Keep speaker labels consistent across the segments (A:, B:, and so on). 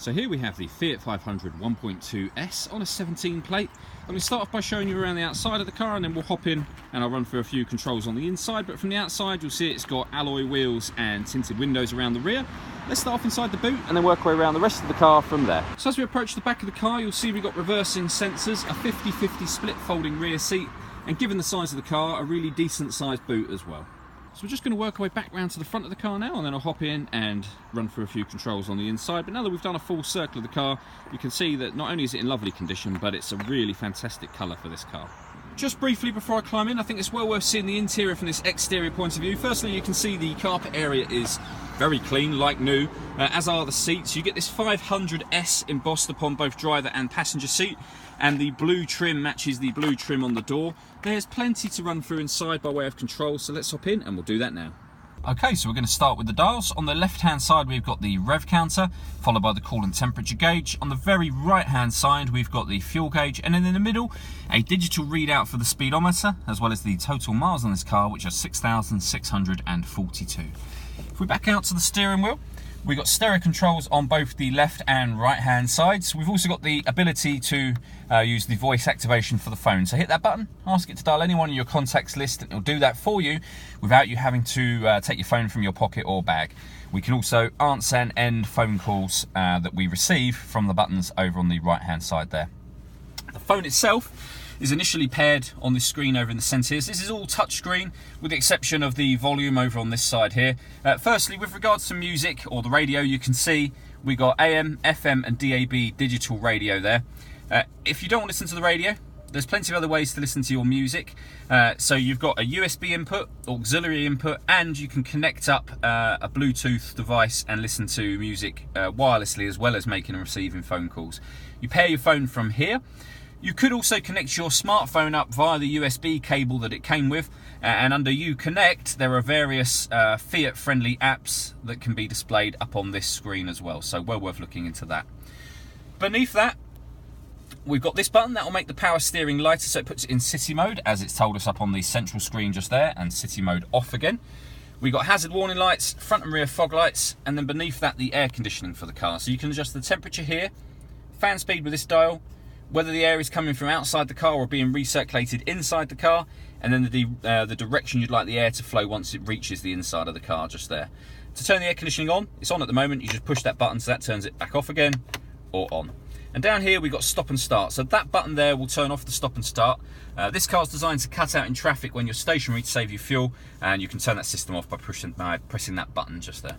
A: So here we have the Fiat 500 1.2S on a 17 plate. I'm going to start off by showing you around the outside of the car, and then we'll hop in and I'll run through a few controls on the inside. But from the outside you'll see it's got alloy wheels and tinted windows around the rear. Let's start off inside the boot and then work our way around the rest of the car from there. So as we approach the back of the car, you'll see we've got reversing sensors, a 50/50 split folding rear seat, and given the size of the car, a really decent sized boot as well. So we're just going to work our way back round to the front of the car now, and then I'll hop in and run through a few controls on the inside. But now that we've done a full circle of the car, you can see that not only is it in lovely condition, but it's a really fantastic colour for this car. Just briefly before I climb in, I think it's well worth seeing the interior from this exterior point of view. Firstly, you can see the carpet area is very clean, like new, as are the seats. You get this 500S embossed upon both driver and passenger seat, and the blue trim matches the blue trim on the door. There's plenty to run through inside by way of control, so let's hop in and we'll do that now. Okay, so we're going to start with the dials. On the left hand side we've got the rev counter, followed by the coolant temperature gauge. On the very right hand side we've got the fuel gauge, and then in the middle a digital readout for the speedometer, as well as the total miles on this car, which are 6,642. If we back out to the steering wheel, we've got stereo controls on both the left and right hand sides. We've also got the ability to use the voice activation for the phone. So hit that button, ask it to dial anyone in your contacts list, and it'll do that for you without you having to take your phone from your pocket or bag. We can also answer and end phone calls that we receive from the buttons over on the right hand side there. The phone itself is initially paired on this screen over in the centre. This is all touchscreen with the exception of the volume over on this side here. Firstly, with regards to music or the radio, you can see we got AM, FM and DAB digital radio there. If you don't want to listen to the radio, there's plenty of other ways to listen to your music. So you've got a USB input, auxiliary input, and you can connect up a Bluetooth device and listen to music wirelessly, as well as making and receiving phone calls. You pair your phone from here. You could also connect your smartphone up via the USB cable that it came with, and under Uconnect there are various Fiat friendly apps that can be displayed up on this screen as well, so well worth looking into that. Beneath that we've got this button that will make the power steering lighter, so it puts it in city mode, as it's told us up on the central screen just there, and city mode off again. We've got hazard warning lights, front and rear fog lights, and then beneath that the air conditioning for the car. So you can adjust the temperature here, fan speed with this dial, whether the air is coming from outside the car or being recirculated inside the car, and then the direction you'd like the air to flow once it reaches the inside of the car just there. To turn the air conditioning on, it's on at the moment, you just push that button, so that turns it back off again or on. And down here we've got stop and start, so that button there will turn off the stop and start. This car's designed to cut out in traffic when you're stationary to save you fuel, and you can turn that system off by pressing that button just there.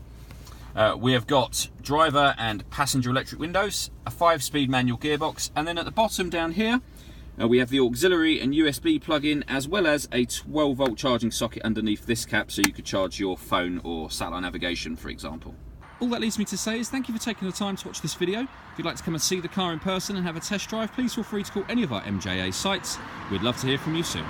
A: We have got driver and passenger electric windows, a 5-speed manual gearbox, and then at the bottom down here we have the auxiliary and USB plug-in, as well as a 12-volt charging socket underneath this cap, so you could charge your phone or satellite navigation, for example. All that leaves me to say is thank you for taking the time to watch this video. If you'd like to come and see the car in person and have a test drive, please feel free to call any of our MJA sites. We'd love to hear from you soon.